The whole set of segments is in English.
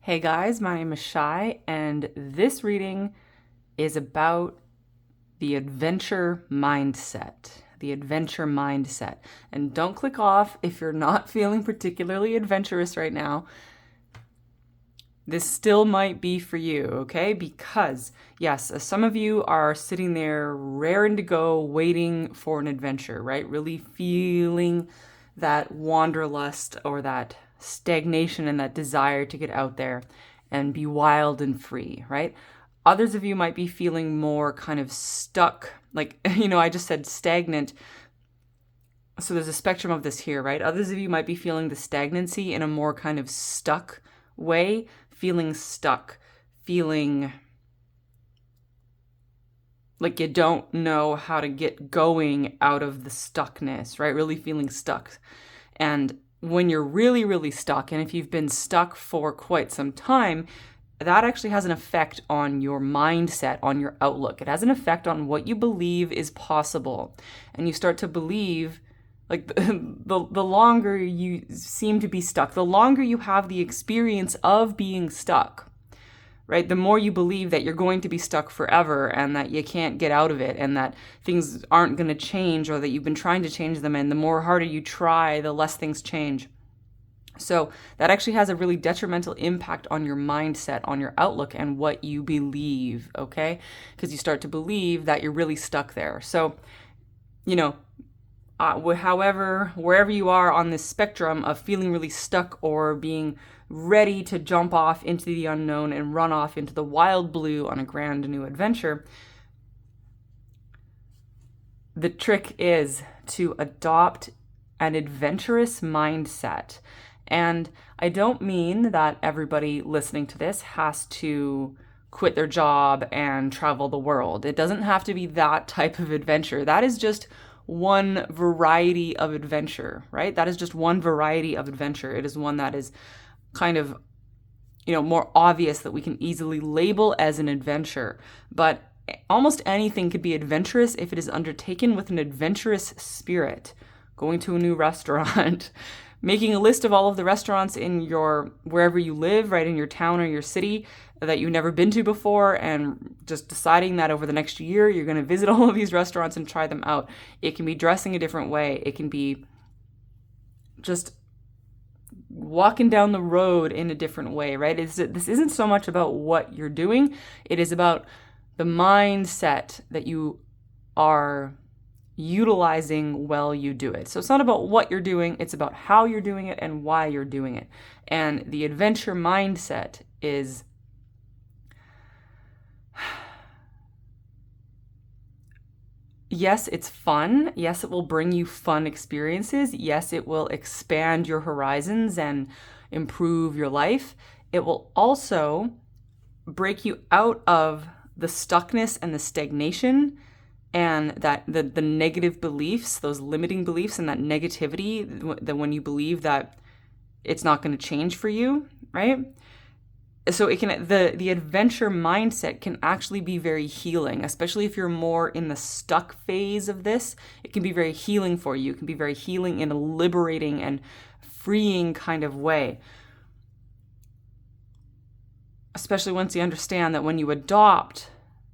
Hey guys, my name is Shai, and this reading is about the adventure mindset. The adventure mindset. And don't click off if you're not feeling particularly adventurous right now. This still might be for you, okay? Because, yes, some of you are sitting there raring to go, waiting for an adventure, right? Really feeling that wanderlust or that stagnation and that desire to get out there and be wild and free, right? Others of you might be feeling more kind of stuck, like, I just said stagnant. So there's a spectrum of this here, right? Others of you might be feeling the stagnancy in a more kind of stuck way, feeling stuck, feeling like you don't know how to get going out of the stuckness, right? Really feeling stuck. And when you're really, really stuck, and if you've been stuck for quite some time, that actually has an effect on your mindset, on your outlook. It has an effect on what you believe is possible. And you start to believe, like, the longer you seem to be stuck, the longer you have the experience of being stuck, right? The more you believe that you're going to be stuck forever and that you can't get out of it and that things aren't going to change or that you've been trying to change them, and the more harder you try, the less things change. So that actually has a really detrimental impact on your mindset, on your outlook, and what you believe, okay? Because you start to believe that you're really stuck there. So, however, wherever you are on this spectrum of feeling really stuck or being ready to jump off into the unknown and run off into the wild blue on a grand new adventure, the trick is to adopt an adventurous mindset. And I don't mean that everybody listening to this has to quit their job and travel the world. It doesn't have to be that type of adventure. That is just one variety of adventure, right? That is just one variety of adventure. It is one that is kind of, more obvious, that we can easily label as an adventure. But almost anything could be adventurous if it is undertaken with an adventurous spirit. Going to a new restaurant, making a list of all of the restaurants in wherever you live, right, in your town or your city that you've never been to before, and just deciding that over the next year you're going to visit all of these restaurants and try them out. It can be dressing a different way. It can be just walking down the road in a different way, right? This isn't so much about what you're doing. It is about the mindset that you are utilizing while you do it. So it's not about what you're doing, it's about how you're doing it and why you're doing it. And the adventure mindset is yes, it's fun. Yes, it will bring you fun experiences. Yes, it will expand your horizons and improve your life. It will also break you out of the stuckness and the stagnation and that the negative beliefs, those limiting beliefs and that negativity, that when you believe that it's not going to change for you, right? So it can the adventure mindset can actually be very healing, especially if you're more in the stuck phase of this. It can be very healing for you. It can be very healing in a liberating and freeing kind of way. Especially once you understand that when you adopt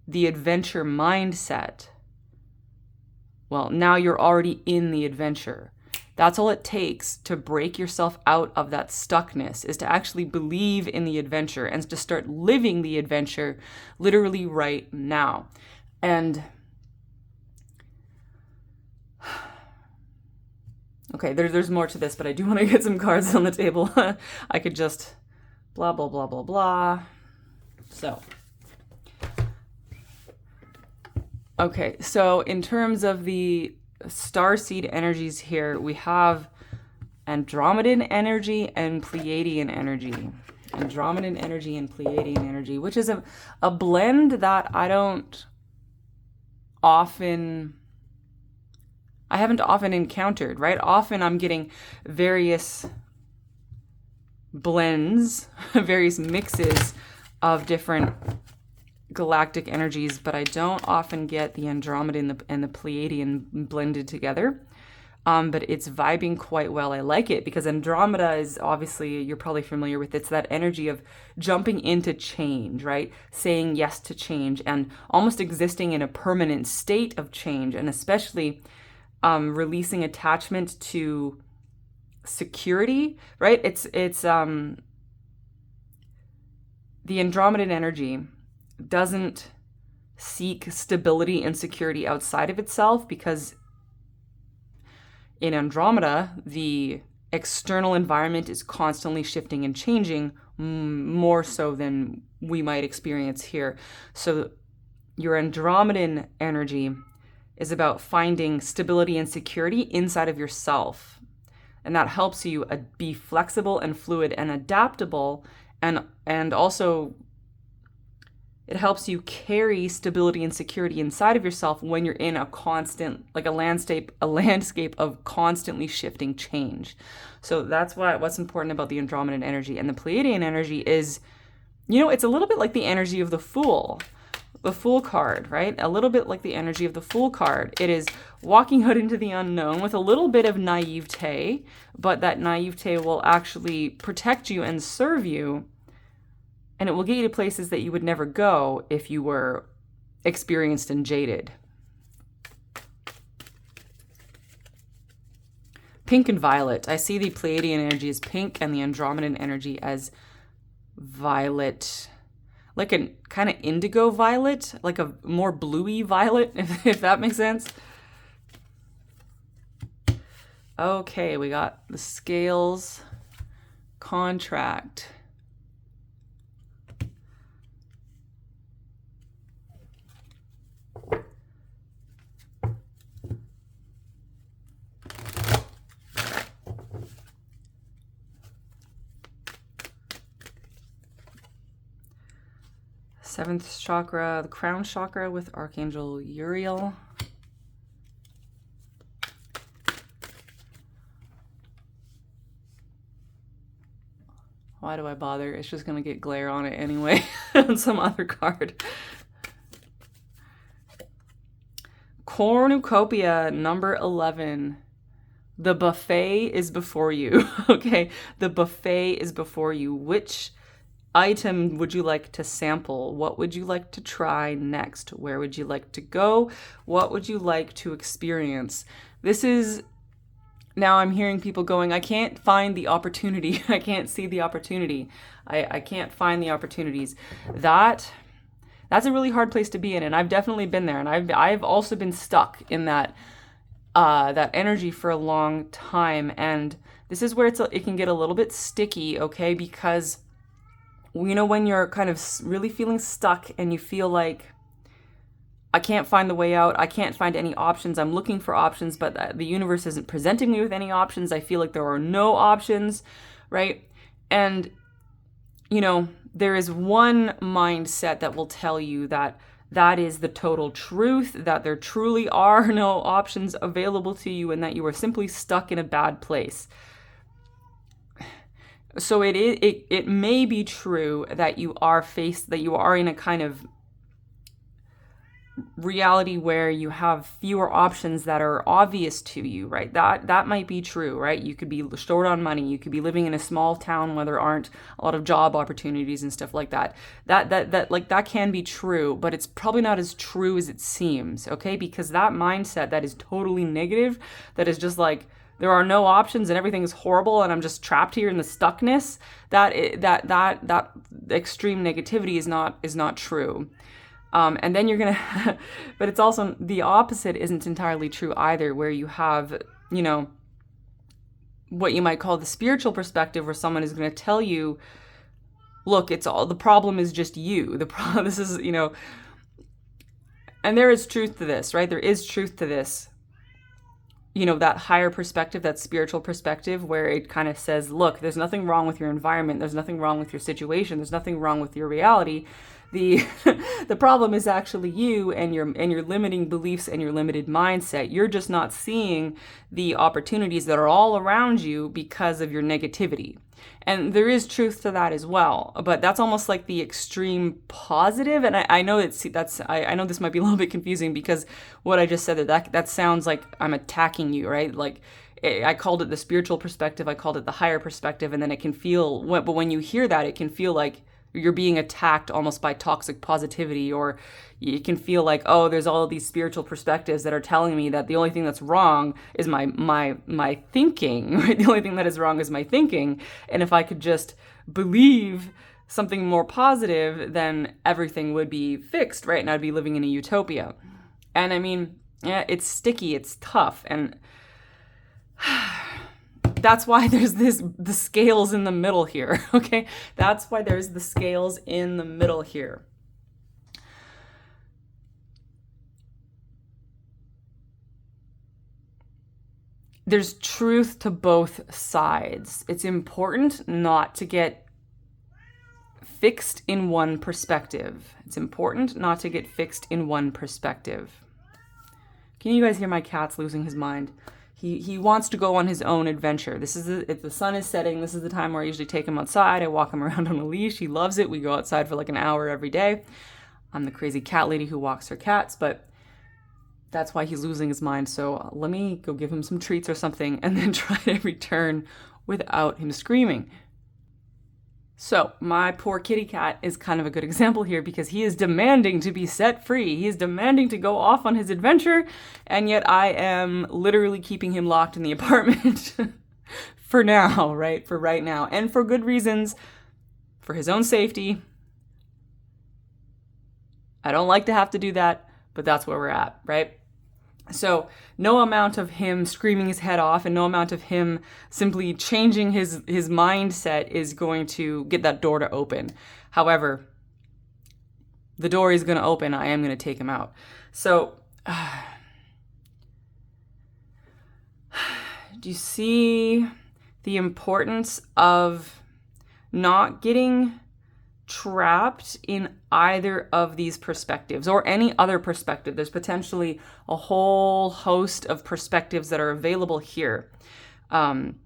the adventure mindset, well, now you're already in the adventure. That's all it takes to break yourself out of that stuckness, is to actually believe in the adventure and to start living the adventure literally right now. And okay, there's more to this, but I do want to get some cards on the table. I could just blah, blah, blah, blah, blah. So, okay, so in terms of the Starseed energies here, we have Andromedan energy and Pleiadean energy. Andromedan energy and Pleiadean energy, which is a blend that I haven't often encountered, right? Often I'm getting various blends, various mixes of different galactic energies, but I don't often get the Andromedan and the Pleiadian blended together. but it's vibing quite well. I like it because Andromeda is obviously, you're probably familiar with, it's that energy of jumping into change, right? Saying yes to change and almost existing in a permanent state of change, and especially releasing attachment to security, right? It's the Andromedan energy doesn't seek stability and security outside of itself, because in Andromeda, the external environment is constantly shifting and changing, more so than we might experience here. So your Andromedan energy is about finding stability and security inside of yourself. And that helps you be flexible and fluid and adaptable, and also it helps you carry stability and security inside of yourself when you're in a constant, like a landscape of constantly shifting change. So that's what's important about the Andromedan energy. And the Pleiadean energy is, it's a little bit like the energy of the Fool card, right? A little bit like the energy of the Fool card. It is walking out into the unknown with a little bit of naivete, but that naivete will actually protect you and serve you. And it will get you to places that you would never go if you were experienced and jaded. Pink and violet. I see the Pleiadian energy as pink and the Andromedan energy as violet. Like a kind of indigo violet, like a more bluey violet, if that makes sense. Okay, we got the scales contract. Seventh chakra, the crown chakra with Archangel Uriel. Why do I bother? It's just going to get glare on it anyway on some other card. Cornucopia, number 11. The buffet is before you. Okay, the buffet is before you. Which item would you like to sample? What would you like to try next? Where would you like to go? What would you like to experience? This is, now I'm hearing people going, I can't find the opportunity. I can't see the opportunity. I can't find the opportunities. That's a really hard place to be in, and I've definitely been there, and I've also been stuck in that energy for a long time, and this is where it can get a little bit sticky, okay? Because when you're kind of really feeling stuck and you feel like, I can't find the way out, I can't find any options, I'm looking for options, but the universe isn't presenting me with any options, I feel like there are no options, right? And, there is one mindset that will tell you that is the total truth, that there truly are no options available to you, and that you are simply stuck in a bad place. So it may be true that you are in a kind of reality where you have fewer options that are obvious to you, right? That might be true, right? You could be short on money. You could be living in a small town where there aren't a lot of job opportunities and stuff like that. That can be true, but it's probably not as true as it seems, okay? Because that mindset that is totally negative, that is just like, there are no options and everything is horrible and I'm just trapped here in the stuckness, that extreme negativity is not true. And then you're gonna, but it's also the opposite isn't entirely true either, where you have, what you might call the spiritual perspective, where someone is going to tell you, look, the problem is just you. This is, and there is truth to this, right? There is truth to this. That higher perspective, that spiritual perspective, where it kind of says, look, there's nothing wrong with your environment. There's nothing wrong with your situation. There's nothing wrong with your reality. The problem is actually you and your limiting beliefs and your limited mindset. You're just not seeing the opportunities that are all around you because of your negativity. And there is truth to that as well, but that's almost like the extreme positive. And I know I know this might be a little bit confusing because what I just said that sounds like I'm attacking you, right? Like I called it the spiritual perspective, I called it the higher perspective, and then it can feel, but when you hear that, it can feel like you're being attacked almost by toxic positivity, or it can feel like, oh, there's all of these spiritual perspectives that are telling me that the only thing that's wrong is my thinking, right? The only thing that is wrong is my thinking. And if I could just believe something more positive, then everything would be fixed, right? And I'd be living in a utopia. And I mean, yeah, it's sticky, it's tough. And that's why there's the scales in the middle here, okay? That's why there's the scales in the middle here. There's truth to both sides. It's important not to get fixed in one perspective. It's important not to get fixed in one perspective. Can you guys hear my cat's losing his mind? He wants to go on his own adventure. If the sun is setting, this is the time where I usually take him outside. I walk him around on a leash. He loves it. We go outside for like an hour every day. I'm the crazy cat lady who walks her cats, but that's why he's losing his mind. So let me go give him some treats or something and then try to return without him screaming. So my poor kitty cat is kind of a good example here because he is demanding to be set free. He is demanding to go off on his adventure, and yet I am literally keeping him locked in the apartment for now, right? For right now, and for good reasons, for his own safety. I don't like to have to do that, but that's where we're at, right? So no amount of him screaming his head off and no amount of him simply changing his mindset is going to get that door to open. However, the door is going to open. I am going to take him out. So do you see the importance of not getting trapped in either of these perspectives or any other perspective? There's potentially a whole host of perspectives that are available here, from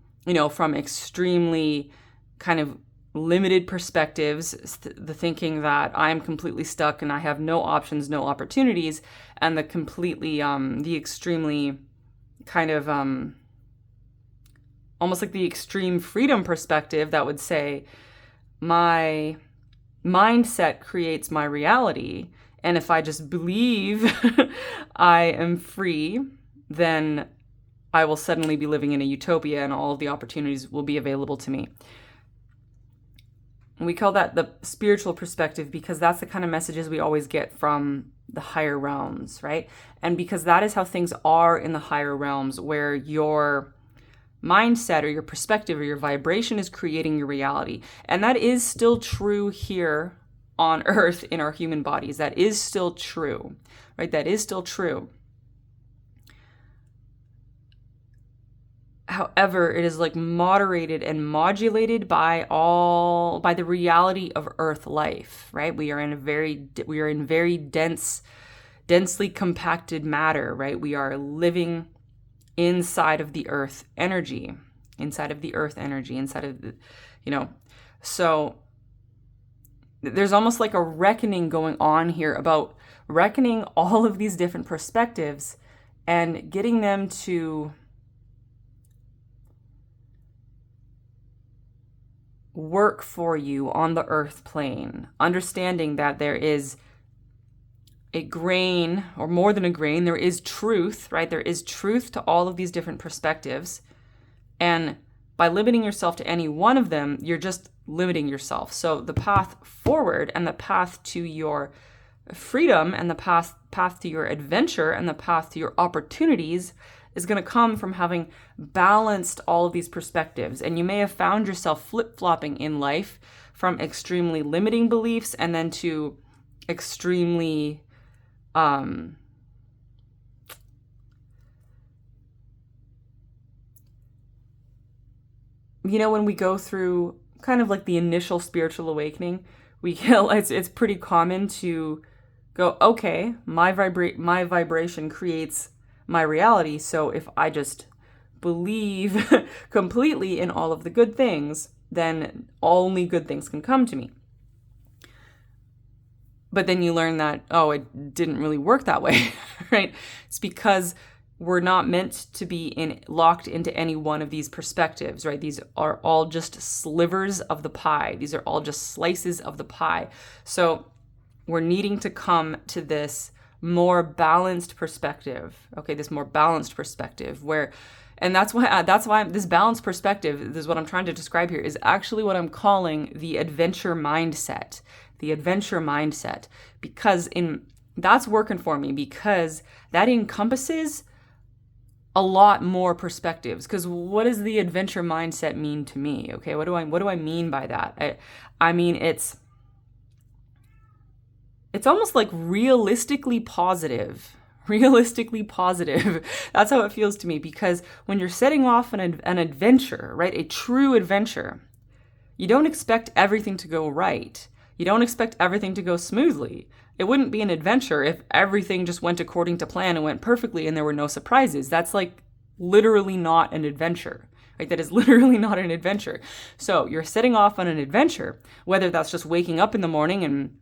extremely kind of limited perspectives, the thinking that I'm completely stuck and I have no options, no opportunities, and the extremely kind of almost like the extreme freedom perspective that would say my mindset creates my reality, and if I just believe I am free, then I will suddenly be living in a utopia and all of the opportunities will be available to me. And we call that the spiritual perspective because that's the kind of messages we always get from the higher realms, right? And because that is how things are in the higher realms, where your mindset or your perspective or your vibration is creating your reality. And that is still true here on Earth in our human bodies. That is still true, right? That is still true. However, it is like moderated and modulated by the reality of Earth life, right? We are in very densely compacted matter, right? We are living inside of the earth energy, so there's almost like a reckoning going on here about reckoning all of these different perspectives and getting them to work for you on the earth plane, understanding that there is a grain, or more than a grain, there is truth, right? There is truth to all of these different perspectives. And by limiting yourself to any one of them, you're just limiting yourself. So the path forward and the path to your freedom and the path to your adventure and the path to your opportunities is going to come from having balanced all of these perspectives. And you may have found yourself flip-flopping in life from extremely limiting beliefs and then to extremely when we go through kind of like the initial spiritual awakening, it's pretty common to go, okay, my vibration creates my reality. So if I just believe completely in all of the good things, then only good things can come to me. But then you learn that, oh, it didn't really work that way, right? It's because we're not meant to be locked into any one of these perspectives, right? These are all just slivers of the pie. These are all just slices of the pie. So we're needing to come to this more balanced perspective, okay? This more balanced perspective and that's why this balanced perspective, this is what I'm trying to describe here, is actually what I'm calling the adventure mindset. The adventure mindset, because that's working for me, because that encompasses a lot more perspectives. Because what does the adventure mindset mean to me? Okay, what do I mean by that? I mean it's almost like realistically positive. Realistically positive. That's how it feels to me, because when you're setting off an adventure, right, a true adventure, you don't expect everything to go right. You don't expect everything to go smoothly. It wouldn't be an adventure if everything just went according to plan and went perfectly and there were no surprises. That's like literally not an adventure. Right? That is literally not an adventure. So you're setting off on an adventure, whether that's just waking up in the morning and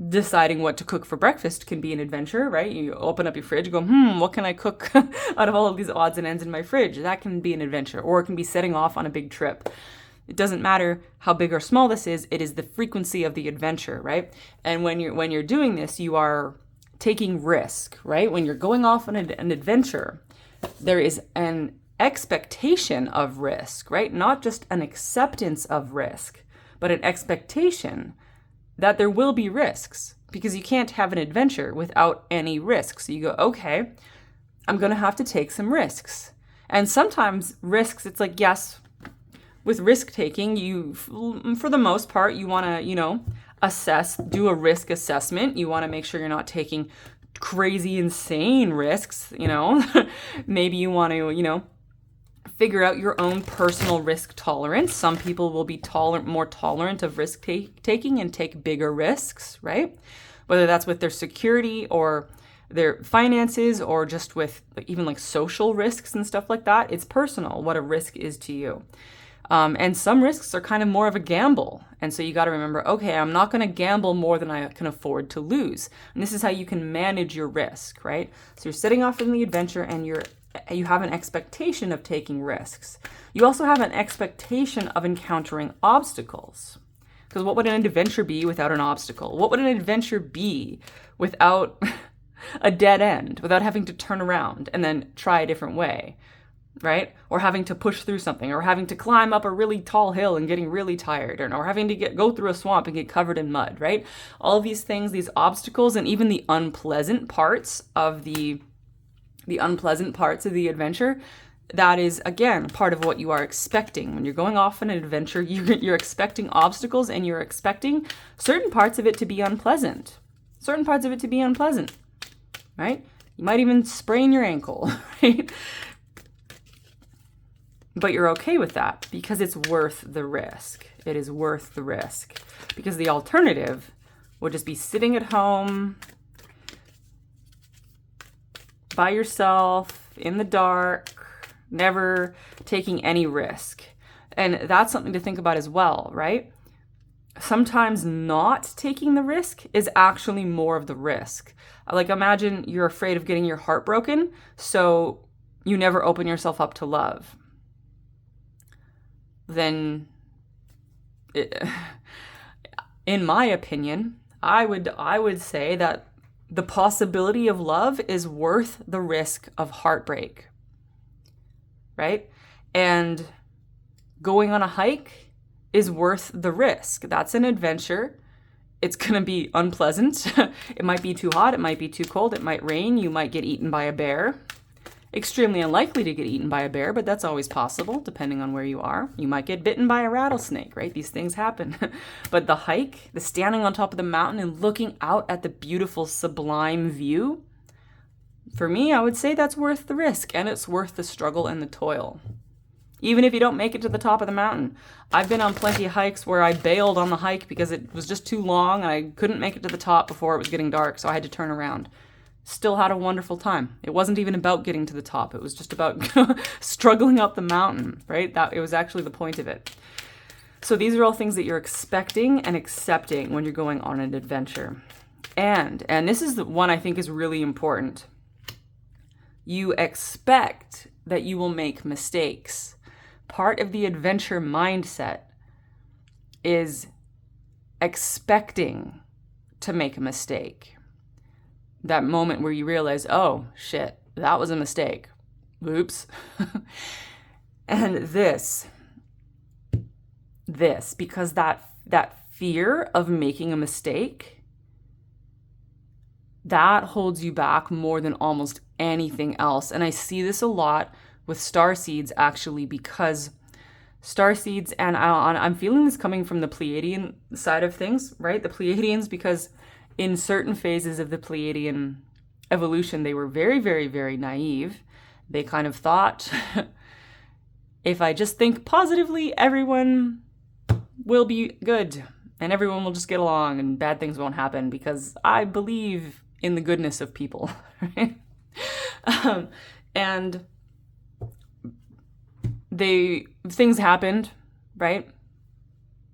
deciding what to cook for breakfast can be an adventure, right? You open up your fridge, go, what can I cook out of all of these odds and ends in my fridge? That can be an adventure. Or it can be setting off on a big trip. It doesn't matter how big or small this is, it is the frequency of the adventure, right? And when you're doing this, you are taking risk, right? When you're going off on an adventure, there is an expectation of risk, right? Not just an acceptance of risk, but an expectation that there will be risks, because you can't have an adventure without any risks. So you go, okay, I'm going to have to take some risks. And sometimes risks, it's like, yes, with risk taking, you, for the most part, you want to, do a risk assessment. You want to make sure you're not taking crazy, insane risks, Maybe you want to, figure out your own personal risk tolerance. Some people will be more tolerant of risk taking and take bigger risks, right? Whether that's with their security or their finances or just with even like social risks and stuff like that. It's personal what a risk is to you. And some risks are kind of more of a gamble. And so you got to remember, okay, I'm not going to gamble more than I can afford to lose. And this is how you can manage your risk, right? So you're setting off in the adventure and you have an expectation of taking risks. You also have an expectation of encountering obstacles. Because what would an adventure be without an obstacle? What would an adventure be without a dead end, without having to turn around and then try a different way, right? Or having to push through something, or having to climb up a really tall hill and getting really tired, or having to go through a swamp and get covered in mud, right? All of these things, these obstacles, and even the unpleasant parts of the adventure, that is, again, part of what you are expecting. When you're going off on an adventure, you're expecting obstacles, and you're expecting certain parts of it to be unpleasant. Right? You might even sprain your ankle, right? But you're okay with that because it's worth the risk. It is worth the risk. Because the alternative would just be sitting at home by yourself in the dark, never taking any risk. And that's something to think about as well, right? Sometimes not taking the risk is actually more of the risk. Like, imagine you're afraid of getting your heart broken, so you never open yourself up to love. Then, in my opinion, I would say that the possibility of love is worth the risk of heartbreak, right? And going on a hike is worth the risk. That's an adventure. It's going to be unpleasant. It might be too hot. It might be too cold. It might rain. You might get eaten by a bear. Extremely unlikely to get eaten by a bear, but that's always possible, depending on where you are. You might get bitten by a rattlesnake, right? These things happen. But the hike, the standing on top of the mountain and looking out at the beautiful, sublime view, for me, I would say that's worth the risk, and it's worth the struggle and the toil. Even if you don't make it to the top of the mountain. I've been on plenty of hikes where I bailed on the hike because it was just too long and I couldn't make it to the top before it was getting dark, so I had to turn around. still had a wonderful time. It wasn't even about getting to the top. It was just about struggling up the mountain, right? That it was actually the point of it. So these are all things that you're expecting and accepting when you're going on an adventure. And this is the one I think is really important. You expect that you will make mistakes. Part of the adventure mindset is expecting to make a mistake. That moment where you realize, oh, shit, that was a mistake. Oops. And this, because that fear of making a mistake, that holds you back more than almost anything else. And I see this a lot with starseeds, actually, because starseeds, and I'm feeling this coming from the Pleiadian side of things, right? The Pleiadians, because in certain phases of the Pleiadian evolution, they were very, very, very naive. They kind of thought, if I just think positively, everyone will be good and everyone will just get along and bad things won't happen because I believe in the goodness of people, right? And things happened, right?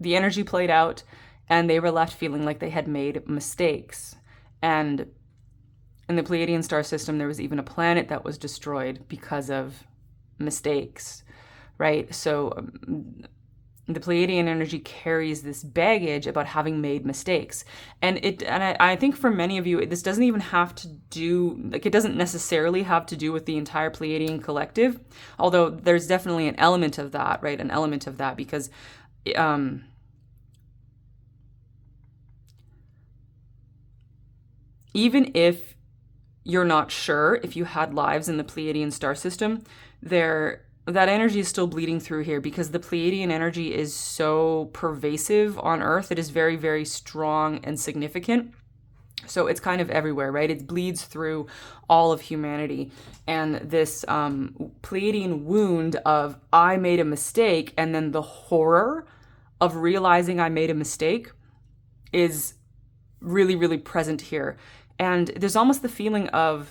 The energy played out, and they were left feeling like they had made mistakes. And in the Pleiadian star system, there was even a planet that was destroyed because of mistakes, right? So the Pleiadian energy carries this baggage about having made mistakes. And I think for many of you, this doesn't even have to do, like, it doesn't necessarily have to do with the entire Pleiadian collective, although there's definitely an element of that, right? An element of that, because even if you're not sure if you had lives in the Pleiadian star system, that energy is still bleeding through here because the Pleiadian energy is so pervasive on Earth. It is very, very strong and significant. So it's kind of everywhere, right? It bleeds through all of humanity. And this Pleiadian wound of I made a mistake, and then the horror of realizing I made a mistake is really, really present here. And there's almost the feeling of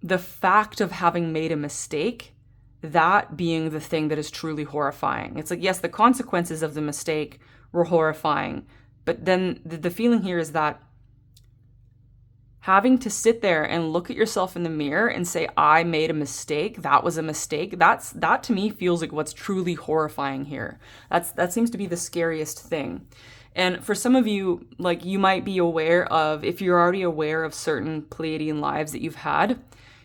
the fact of having made a mistake, that being the thing that is truly horrifying. It's like, yes, the consequences of the mistake were horrifying, but then the feeling here is that having to sit there and look at yourself in the mirror and say, I made a mistake, that was a mistake, that to me feels like what's truly horrifying here. That seems to be the scariest thing. And for some of you, like, you might be aware of, if you're already aware of certain Pleiadian lives that you've had,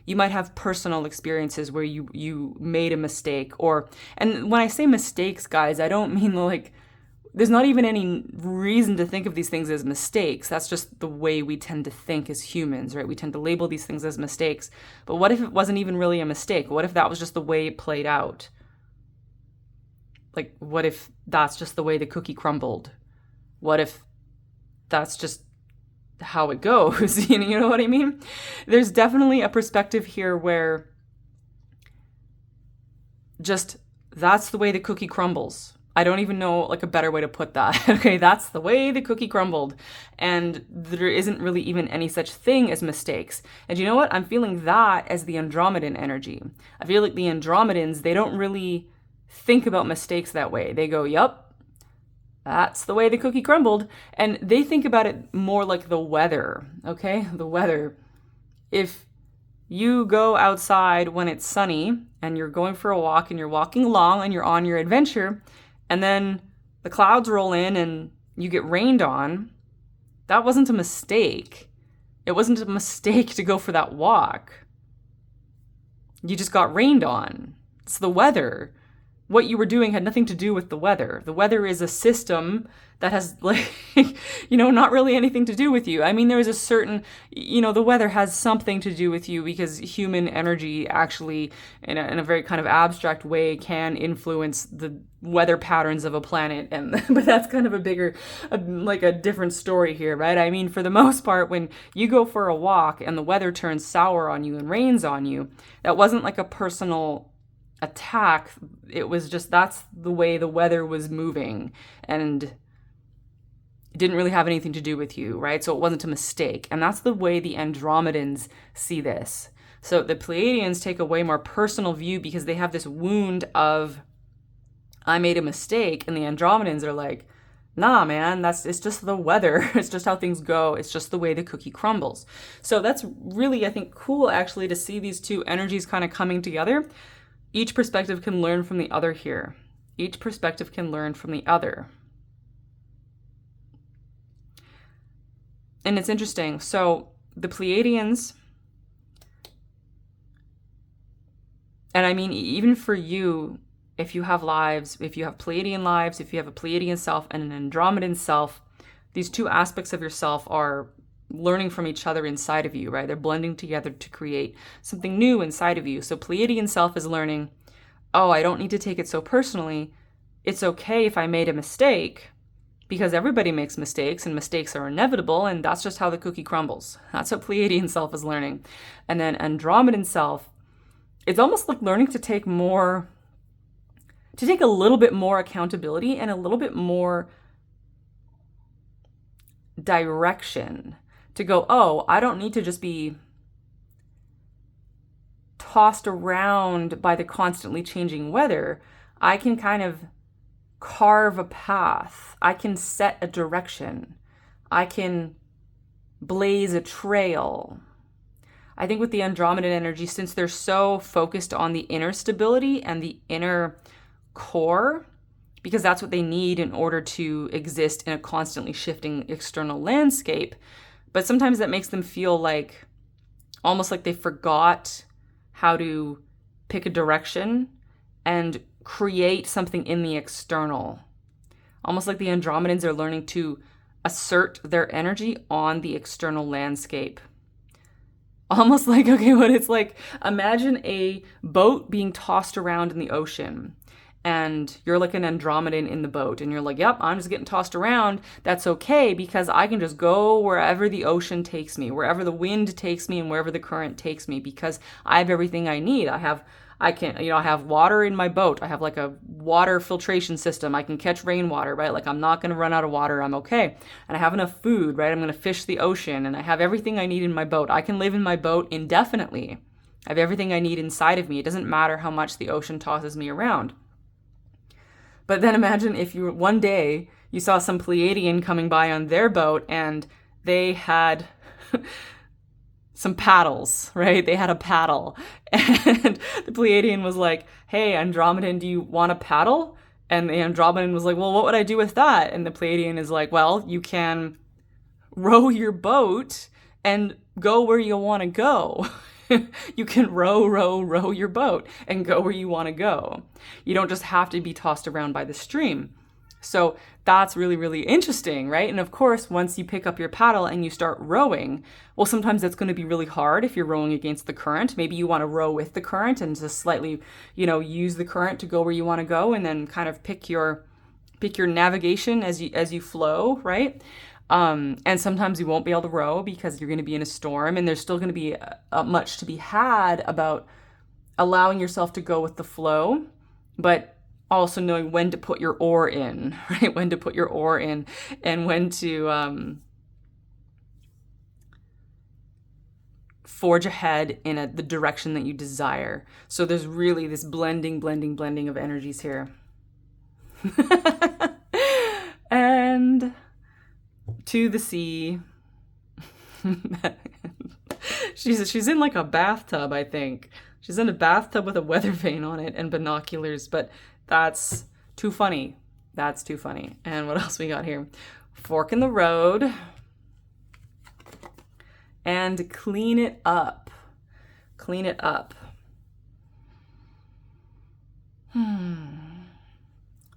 you might have personal experiences where you made a mistake. And when I say mistakes, guys, I don't mean like, there's not even any reason to think of these things as mistakes. That's just the way we tend to think as humans, right? We tend to label these things as mistakes. But what if it wasn't even really a mistake? What if that was just the way it played out? Like, what if that's just the way the cookie crumbled? What if that's just how it goes? You know what I mean? There's definitely a perspective here where just that's the way the cookie crumbles. I don't even know like a better way to put that. Okay, that's the way the cookie crumbled. And there isn't really even any such thing as mistakes. And you know what? I'm feeling that as the Andromedan energy. I feel like the Andromedans, they don't really think about mistakes that way. They go, yup, that's the way the cookie crumbled. And they think about it more like the weather, okay? The weather. If you go outside when it's sunny and you're going for a walk and you're walking along and you're on your adventure, and then the clouds roll in and you get rained on, that wasn't a mistake. It wasn't a mistake to go for that walk. You just got rained on. It's the weather. What you were doing had nothing to do with the weather. The weather is a system that has, like, not really anything to do with you. I mean, there is a certain, the weather has something to do with you because human energy actually, in a very kind of abstract way, can influence the weather patterns of a planet. But that's kind of a different story here, right? I mean, for the most part, when you go for a walk and the weather turns sour on you and rains on you, that wasn't like a personal attack. It was just, that's the way the weather was moving. And It didn't really have anything to do with you, right? So it wasn't a mistake. And that's the way the Andromedans see this. So the Pleiadians take a way more personal view because they have this wound of, I made a mistake. And the Andromedans are like, nah, man, it's just the weather. It's just how things go. It's just the way the cookie crumbles. So that's really, I think, cool actually to see these two energies kind of coming together. Each perspective can learn from the other here. Each perspective can learn from the other. And it's interesting. So the Pleiadians, and I mean, even for you, if you have lives, if you have Pleiadian lives, if you have a Pleiadian self and an Andromedan self, these two aspects of yourself are learning from each other inside of you, right? They're blending together to create something new inside of you. So Pleiadian self is learning, oh, I don't need to take it so personally. It's okay if I made a mistake, because everybody makes mistakes and mistakes are inevitable, and that's just how the cookie crumbles. That's what Pleiadian self is learning. And then Andromedan self, it's almost like learning to take a little bit more accountability and a little bit more direction to go, oh, I don't need to just be tossed around by the constantly changing weather. I can kind of carve a path. I can set a direction. I can blaze a trail. I think with the Andromedan energy, since they're so focused on the inner stability and the inner core, because that's what they need in order to exist in a constantly shifting external landscape, but sometimes that makes them feel like almost like they forgot how to pick a direction and create something in the external. Almost like the Andromedans are learning to assert their energy on the external landscape. Almost like, okay, what it's like, imagine a boat being tossed around in the ocean. And you're like an Andromedan in the boat. And you're like, yep, I'm just getting tossed around. That's okay, because I can just go wherever the ocean takes me, wherever the wind takes me, and wherever the current takes me, because I have everything I need. I have water in my boat. I have like a water filtration system. I can catch rainwater, right? Like I'm not going to run out of water. I'm okay. And I have enough food, right? I'm going to fish the ocean, and I have everything I need in my boat. I can live in my boat indefinitely. I have everything I need inside of me. It doesn't matter how much the ocean tosses me around. But then imagine if one day you saw some Pleiadian coming by on their boat and they had some paddles, right? They had a paddle. And the Pleiadian was like, hey, Andromedan, do you want a paddle? And the Andromedan was like, well, what would I do with that? And the Pleiadian is like, well, you can row your boat and go where you want to go. You can row your boat and go where you want to go. You don't just have to be tossed around by the stream. So that's really, really interesting, right? And of course, once you pick up your paddle and you start rowing, well, sometimes that's going to be really hard if you're rowing against the current. Maybe you want to row with the current and just slightly, use the current to go where you want to go, and then kind of pick your navigation as you flow, right? And sometimes you won't be able to row because you're going to be in a storm, and there's still going to be much to be had about allowing yourself to go with the flow, but also knowing when to put your oar in, right? When to put your oar in and when to forge ahead in the direction that you desire. So there's really this blending of energies here. And to the sea. She's in like a bathtub, I think. She's in a bathtub with a weather vane on it and binoculars, but that's too funny. That's too funny. And what else we got here? Fork in the road. And clean it up. Clean it up.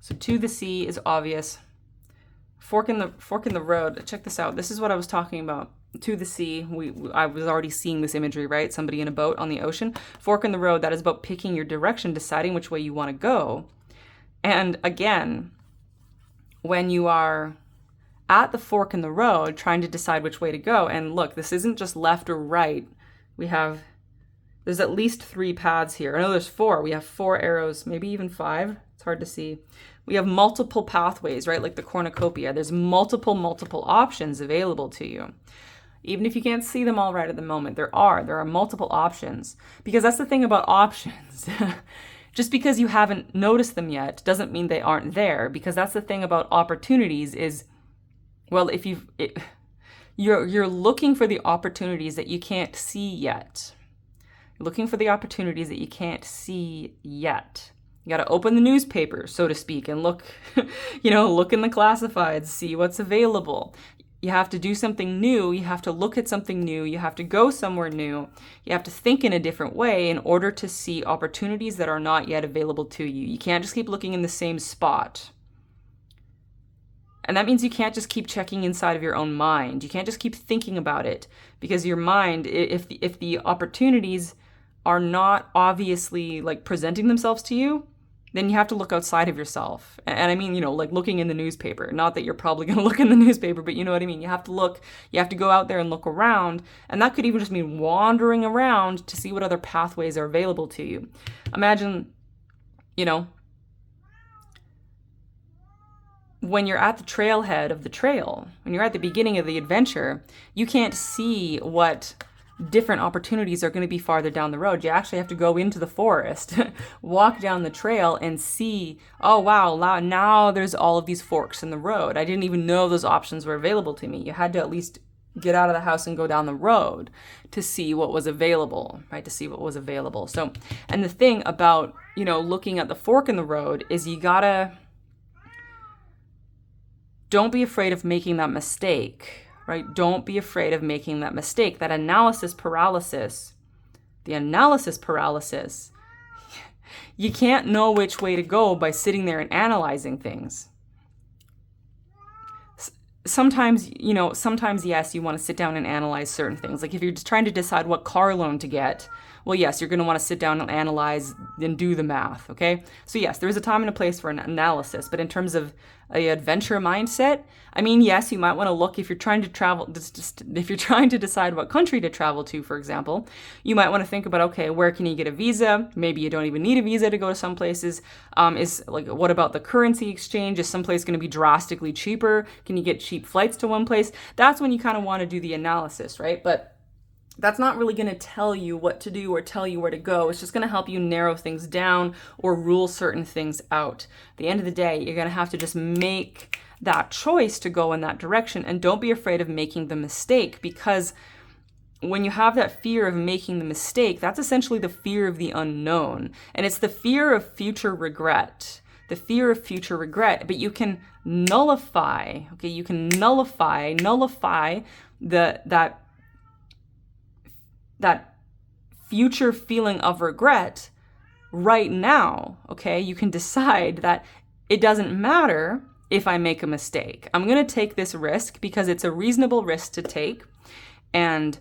So to the sea is obvious. Fork in the road. Check this out. This is what I was talking about. To the sea. I was already seeing this imagery, right? Somebody in a boat on the ocean. Fork in the road. That is about picking your direction, deciding which way you want to go. And again, when you are at the fork in the road, trying to decide which way to go, and look, this isn't just left or right. There's at least 3 paths here. I know there's 4. We have 4 arrows, maybe even 5. It's hard to see. We have multiple pathways, right? Like the cornucopia. There's multiple options available to you. Even if you can't see them all right at the moment, there are multiple options. Because that's the thing about options. Just because you haven't noticed them yet doesn't mean they aren't there. Because that's the thing about opportunities is, well, you're looking for the opportunities that you can't see yet. You're looking for the opportunities that you can't see yet. You got to open the newspaper, so to speak, and look, look in the classifieds, see what's available. You have to do something new. You have to look at something new. You have to go somewhere new. You have to think in a different way in order to see opportunities that are not yet available to you. You can't just keep looking in the same spot. And that means you can't just keep checking inside of your own mind. You can't just keep thinking about it, because your mind, if the opportunities are not obviously like presenting themselves to you, then you have to look outside of yourself. And I mean, like looking in the newspaper. Not that you're probably going to look in the newspaper, but you know what I mean? You have to go out there and look around. And that could even just mean wandering around to see what other pathways are available to you. Imagine, when you're at the trailhead of the trail, when you're at the beginning of the adventure, you can't see what different opportunities are going to be farther down the road. You actually have to go into the forest, walk down the trail and see, oh wow, now there's all of these forks in the road. I didn't even know those options were available to me. You had to at least get out of the house and go down the road to see what was available, right? To see what was available. So, and the thing about, looking at the fork in the road is don't be afraid of making that mistake. Right? Don't be afraid of making that mistake. That analysis paralysis, you can't know which way to go by sitting there and analyzing things. Sometimes, yes, you want to sit down and analyze certain things. Like if you're just trying to decide what car loan to get, well, yes, you're going to want to sit down and analyze and do the math, okay? So yes, there is a time and a place for an analysis, but in terms of an adventure mindset, I mean, yes, you might want to look if you're trying to travel, if you're trying to decide what country to travel to, for example, you might want to think about, okay, where can you get a visa? Maybe you don't even need a visa to go to some places. What about the currency exchange? Is some place going to be drastically cheaper? Can you get cheap flights to one place? That's when you kind of want to do the analysis, right? But that's not really going to tell you what to do or tell you where to go. It's just going to help you narrow things down or rule certain things out. At the end of the day, you're going to have to just make that choice to go in that direction. And don't be afraid of making the mistake, because when you have that fear of making the mistake, that's essentially the fear of the unknown. And it's the fear of future regret. The fear of future regret. But you can nullify, okay, that future feeling of regret right now, okay? You can decide that it doesn't matter if I make a mistake. I'm going to take this risk because it's a reasonable risk to take, and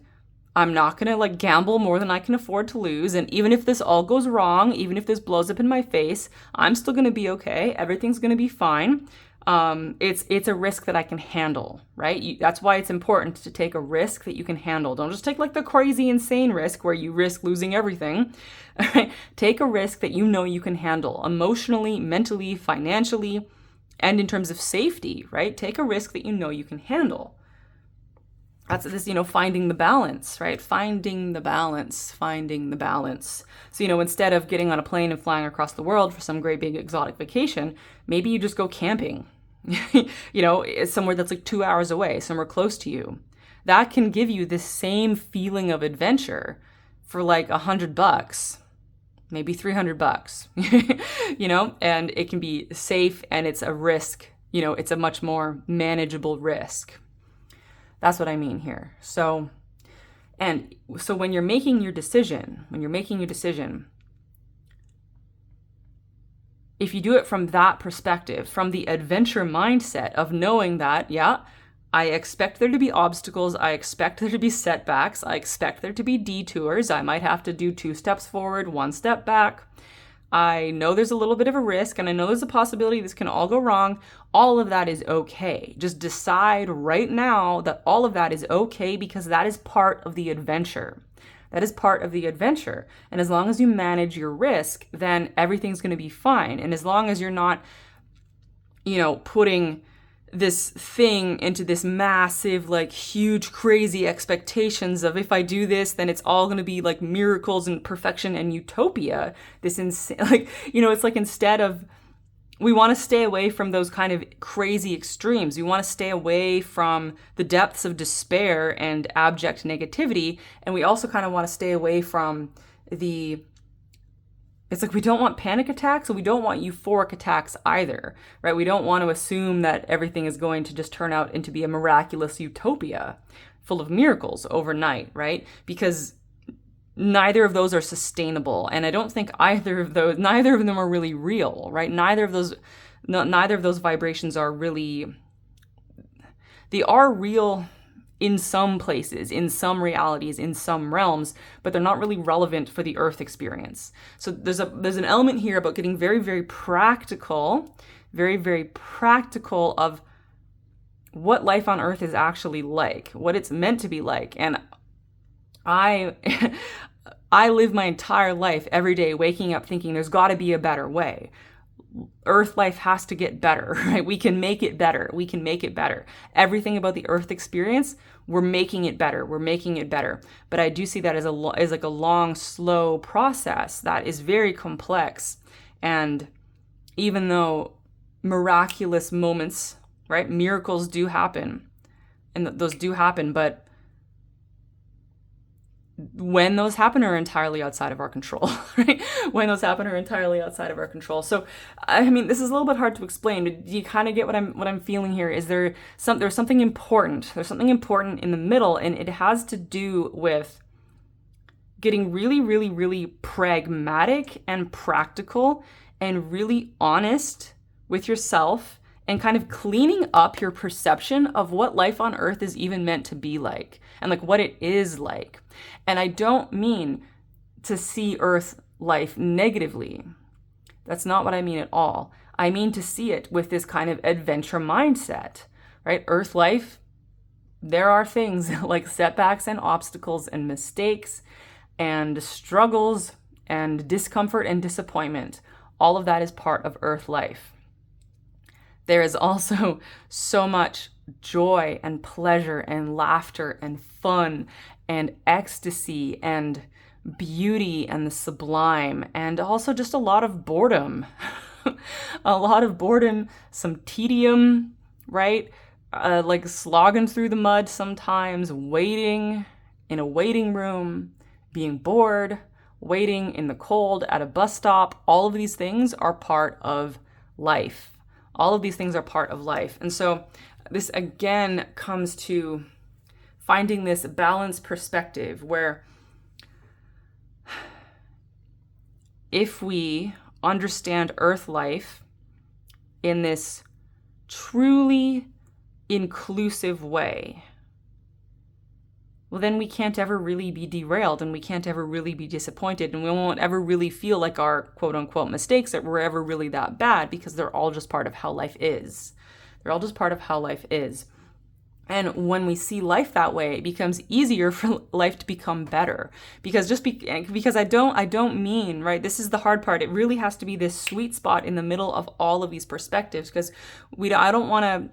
I'm not going to gamble more than I can afford to lose. And even if this all goes wrong, even if this blows up in my face, I'm still going to be okay. Everything's going to be fine. It's a risk that I can handle, right? That's why it's important to take a risk that you can handle. Don't just take the crazy, insane risk where you risk losing everything. Right? Take a risk that you know you can handle emotionally, mentally, financially, and in terms of safety, right? Take a risk that you know you can handle. That's this, finding the balance, right? Finding the balance. So, instead of getting on a plane and flying across the world for some great big exotic vacation, maybe you just go camping, somewhere that's 2 hours away, somewhere close to you. That can give you the same feeling of adventure for $100, maybe $300, and it can be safe, and it's a risk, it's a much more manageable risk. That's what I mean here. So when you're making your decision, if you do it from that perspective, from the adventure mindset of knowing that, yeah, I expect there to be obstacles, I expect there to be setbacks, I expect there to be detours, I might have to do 2 steps forward, 1 step back. I know there's a little bit of a risk, and I know there's a possibility this can all go wrong. All of that is okay. Just decide right now that all of that is okay, because that is part of the adventure. And as long as you manage your risk, then everything's going to be fine. And as long as you're not putting this thing into this massive, like huge, crazy expectations of if I do this, then it's all going to be like miracles and perfection and utopia. This insane, like, it's like instead of, we want to stay away from those kind of crazy extremes. We want to stay away from the depths of despair and abject negativity. And we also kind of want to stay away from it's like we don't want panic attacks and we don't want euphoric attacks either, right? We don't want to assume that everything is going to just turn out into be a miraculous utopia full of miracles overnight, right? Because neither of those are sustainable. And I don't think neither of them are really real, right? Neither of those vibrations are really, they are real in some places, in some realities, in some realms, but they're not really relevant for the Earth experience. So there's an element here about getting very, very practical of what life on Earth is actually like, what it's meant to be like. And I live my entire life every day waking up thinking there's got to be a better way. Earth life has to get better, right? We can make it better. We can make it better. Everything about the Earth experience, we're making it better. We're making it better. But I do see that as like a long, slow process that is very complex. And even though miraculous moments, right, miracles do happen, and those do happen, but when those happen are entirely outside of our control, right? When those happen are entirely outside of our control. So, I mean, this is a little bit hard to explain, but do you kind of get what I'm feeling here? Is there's something important. There's something important in the middle, and it has to do with getting really, really, really pragmatic and practical and really honest with yourself and kind of cleaning up your perception of what life on Earth is even meant to be like and like what it is like. And I don't mean to see Earth life negatively. That's not what I mean at all. I mean to see it with this kind of adventure mindset, right? Earth life, there are things like setbacks and obstacles and mistakes and struggles and discomfort and disappointment. All of that is part of Earth life. There is also so much joy and pleasure and laughter and fun and ecstasy and beauty and the sublime, and also just a lot of boredom. A lot of boredom, some tedium, right? Like slogging through the mud sometimes, waiting in a waiting room, being bored, waiting in the cold at a bus stop. All of these things are part of life. All of these things are part of life. And so this again comes to finding this balanced perspective where if we understand Earth life in this truly inclusive way, well, then we can't ever really be derailed and we can't ever really be disappointed and we won't ever really feel like our quote unquote mistakes that were ever really that bad because they're all just part of how life is. They're all just part of how life is. And when we see life that way, it becomes easier for life to become better. Because because I don't mean, right, this is the hard part. It really has to be this sweet spot in the middle of all of these perspectives because I don't want to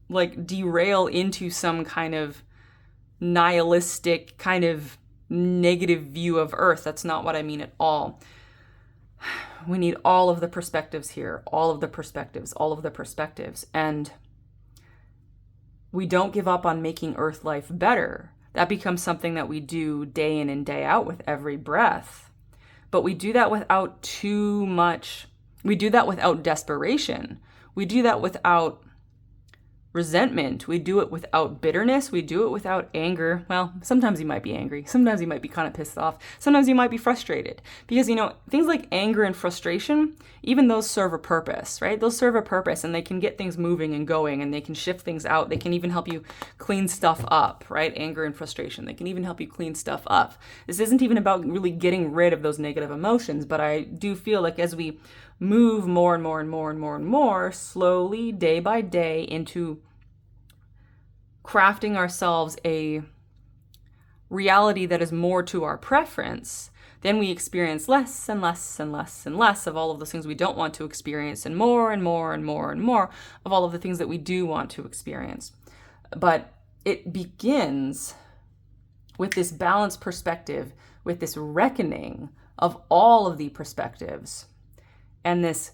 like derail into some kind of nihilistic kind of negative view of Earth. That's not what I mean at all. We need all of the perspectives here, all of the perspectives. And we don't give up on making Earth life better. That becomes something that we do day in and day out with every breath. But we do that without too much. We do that without desperation. We do that without resentment. We do it without bitterness. We do it without anger. Well, sometimes you might be angry. Sometimes you might be kind of pissed off. Sometimes you might be frustrated. Because, things like anger and frustration, even those serve a purpose, right? Those serve a purpose and they can get things moving and going and they can shift things out. They can even help you clean stuff up, right? Anger and frustration. They can even help you clean stuff up. This isn't even about really getting rid of those negative emotions, but I do feel like as we move more and more and more and more and more slowly, day by day, into crafting ourselves a reality that is more to our preference, then we experience less and less and less and less of all of those things we don't want to experience, and more and more and more and more of all of the things that we do want to experience. But it begins with this balanced perspective, with this reckoning of all of the perspectives, and this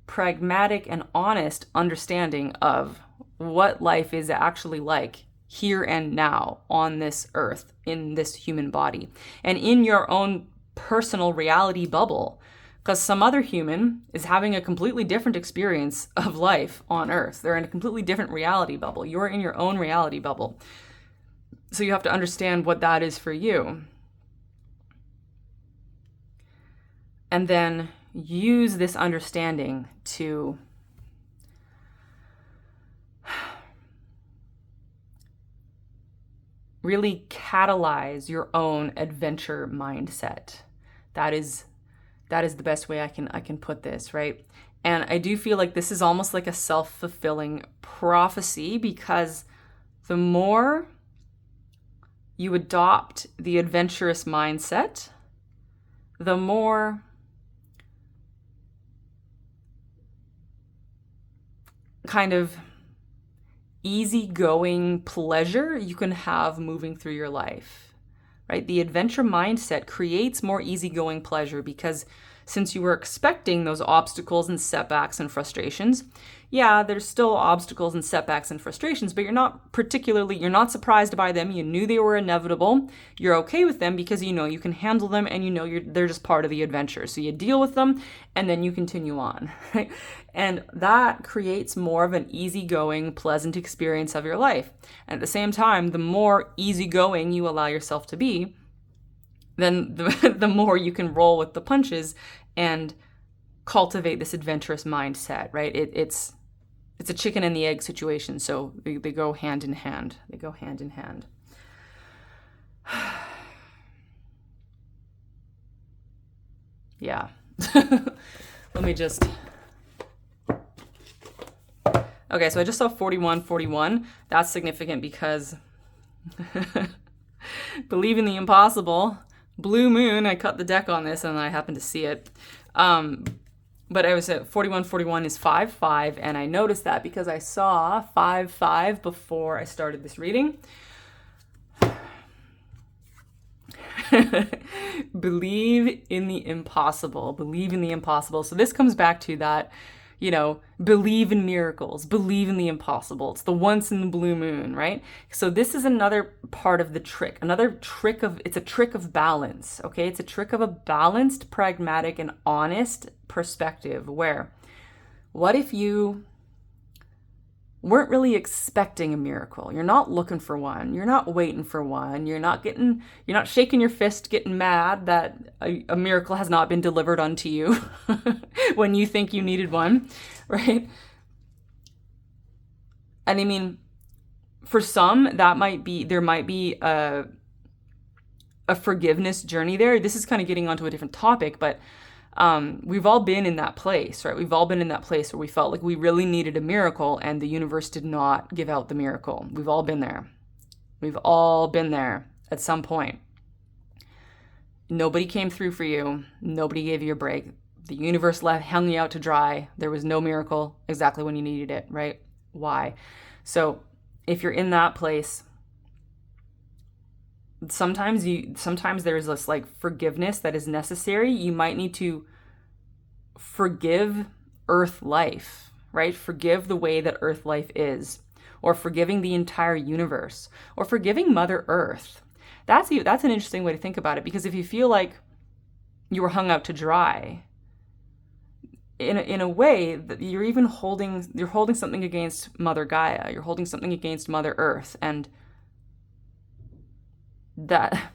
pragmatic and honest understanding of what life is actually like here and now on this earth, in this human body, and in your own personal reality bubble, because some other human is having a completely different experience of life on earth. They're in a completely different reality bubble. You're in your own reality bubble. So you have to understand what that is for you. And then use this understanding to really catalyze your own adventure mindset. That is the best way I can put this, right? And I do feel like this is almost like a self-fulfilling prophecy, because the more you adopt the adventurous mindset, the more kind of easygoing pleasure you can have moving through your life, right? The adventure mindset creates more easygoing pleasure, because since you were expecting those obstacles and setbacks and frustrations, yeah, there's still obstacles and setbacks and frustrations, but you're not surprised by them. You knew they were inevitable. You're okay with them because you know you can handle them, and you know they're just part of the adventure. So you deal with them and then you continue on, right? And that creates more of an easygoing, pleasant experience of your life. And at the same time, the more easygoing you allow yourself to be, then the more you can roll with the punches and cultivate this adventurous mindset, right? It's a chicken and the egg situation. So they go hand in hand. They go hand in hand. Yeah. Let me just... Okay, so I just saw 4141. That's significant because believe in the impossible. Blue moon, I cut the deck on this and I happened to see it. But I was at 4141 is 5-5, and I noticed that because I saw 5-5 before I started this reading. Believe in the impossible. Believe in the impossible. So this comes back to that, believe in miracles, believe in the impossible. It's the once in the blue moon, right? So this is another part of the trick. It's a trick of balance, okay? It's a trick of a balanced, pragmatic, and honest perspective where, what if you weren't really expecting a miracle? You're not looking for one. You're not waiting for one. You're not shaking your fist, getting mad that a miracle has not been delivered unto you when you think you needed one, right? And I mean, for some, there might be a forgiveness journey there. This is kind of getting onto a different topic, but we've all been in that place, right? We've all been in that place where we felt like we really needed a miracle and the universe did not give out the miracle. We've all been there. We've all been there at some point. Nobody came through for you. Nobody gave you a break. The universe hung you out to dry. There was no miracle exactly when you needed it, right? Why? So if you're in that place, sometimes there's this like forgiveness that is necessary. You might need to forgive Earth life, right? Forgive the way that Earth life is, or forgiving the entire universe, or forgiving Mother Earth. That's an interesting way to think about it, because if you feel like you were hung out to dry, in a way that you're holding something against Mother Gaia. You're holding something against Mother Earth, and that,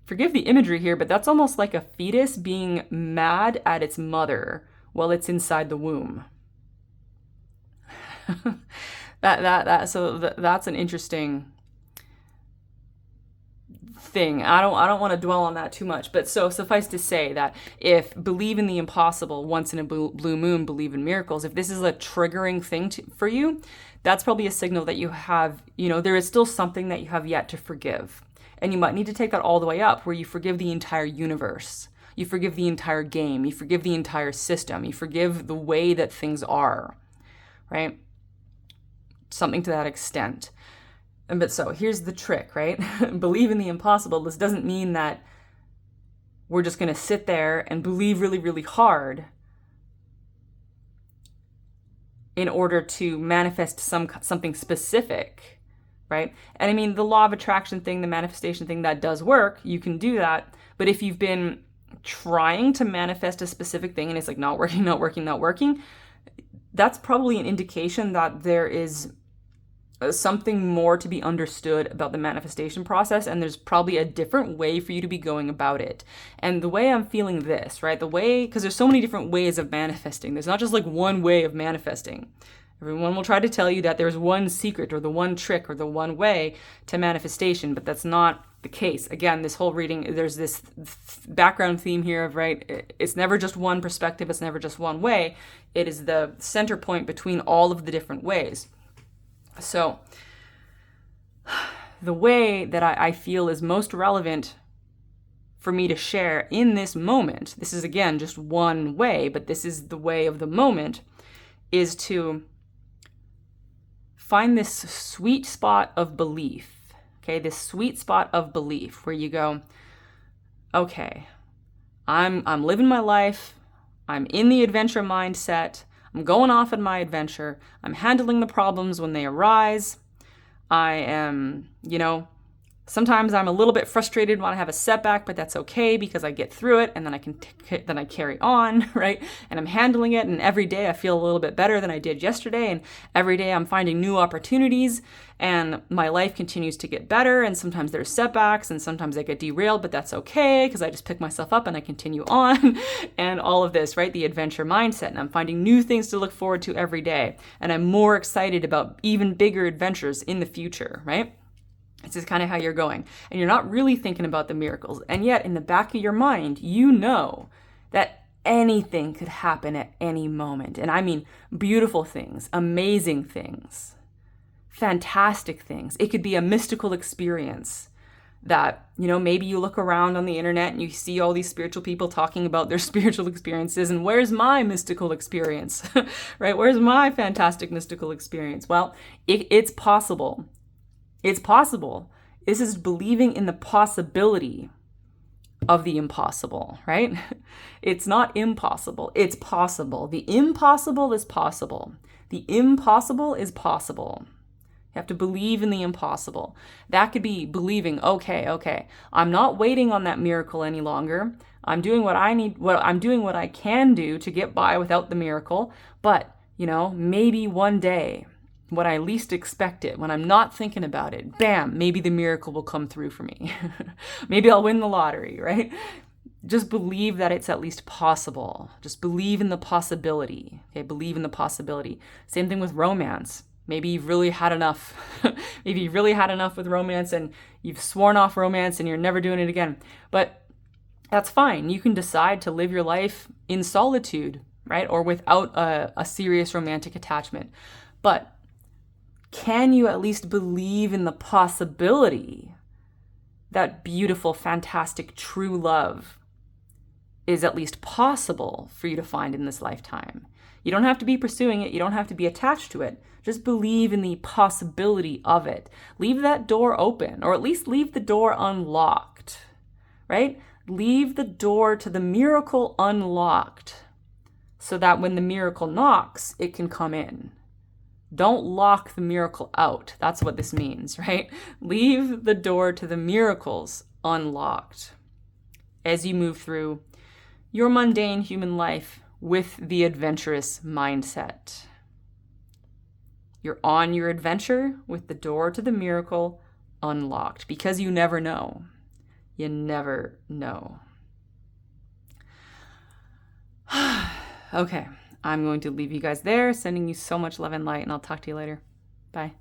forgive the imagery here, but that's almost like a fetus being mad at its mother while it's inside the womb. That's an interesting thing. I don't want to dwell on that too much, but so suffice to say that if believe in the impossible, once in a blue moon, believe in miracles, if this is a triggering thing for you, that's probably a signal that you have, there is still something that you have yet to forgive. And you might need to take that all the way up, where you forgive the entire universe, You forgive the entire game. You forgive the entire system. You forgive the way that things are, right? Something to that extent. But so here's the trick, right? Believe in the impossible. This doesn't mean that we're just going to sit there and believe really, really hard in order to manifest something specific, right? And I mean, the law of attraction thing, the manifestation thing, that does work. You can do that. But if you've been trying to manifest a specific thing and it's like not working, that's probably an indication that there is something more to be understood about the manifestation process, and there's probably a different way for you to be going about it. And the way I'm feeling this, right, because there's so many different ways of manifesting. There's not just like one way of manifesting. Everyone will try to tell you that there's one secret or the one trick or the one way to manifestation, but that's not the case. Again, this whole reading, there's this background theme here of, right, it's never just one perspective, it's never just one way. It is the center point between all of the different ways. So the way that I feel is most relevant for me to share in this moment, this is again just one way, but this is the way of the moment, is to find this sweet spot of belief, okay? This sweet spot of belief where you go, okay, I'm living my life, I'm in the adventure mindset, I'm going off on my adventure. I'm handling the problems when they arise. I am, sometimes I'm a little bit frustrated when I have a setback, but that's okay because I get through it and then I carry on, right? And I'm handling it, and every day I feel a little bit better than I did yesterday, and every day I'm finding new opportunities, and my life continues to get better, and sometimes there's setbacks and sometimes I get derailed, but that's okay because I just pick myself up and I continue on and all of this, right? The adventure mindset, and I'm finding new things to look forward to every day, and I'm more excited about even bigger adventures in the future, right? This is kind of how you're going. And you're not really thinking about the miracles. And yet, in the back of your mind, you know that anything could happen at any moment. And I mean beautiful things, amazing things, fantastic things. It could be a mystical experience that, maybe you look around on the internet and you see all these spiritual people talking about their spiritual experiences. And where's my mystical experience, right? Where's my fantastic mystical experience? Well, it's possible. It's possible. This is believing in the possibility of the impossible, right? It's not impossible. It's possible. The impossible is possible. The impossible is possible. You have to believe in the impossible. That could be believing, okay, I'm not waiting on that miracle any longer. I'm doing what I'm doing what I can do to get by without the miracle. But, maybe one day, when I least expect it, when I'm not thinking about it, bam, maybe the miracle will come through for me. Maybe I'll win the lottery, right? Just believe that it's at least possible. Just believe in the possibility. Okay, believe in the possibility. Same thing with romance. Maybe you've really had enough. Maybe you've really had enough with romance and you've sworn off romance and you're never doing it again. But that's fine. You can decide to live your life in solitude, right? Or without a serious romantic attachment. But can you at least believe in the possibility that beautiful, fantastic, true love is at least possible for you to find in this lifetime? You don't have to be pursuing it. You don't have to be attached to it. Just believe in the possibility of it. Leave that door open, or at least leave the door unlocked, right? Leave the door to the miracle unlocked so that when the miracle knocks, it can come in. Don't lock the miracle out. That's what this means, right? Leave the door to the miracles unlocked as you move through your mundane human life with the adventurous mindset. You're on your adventure with the door to the miracle unlocked because you never know. You never know. Okay. I'm going to leave you guys there, sending you so much love and light, and I'll talk to you later. Bye.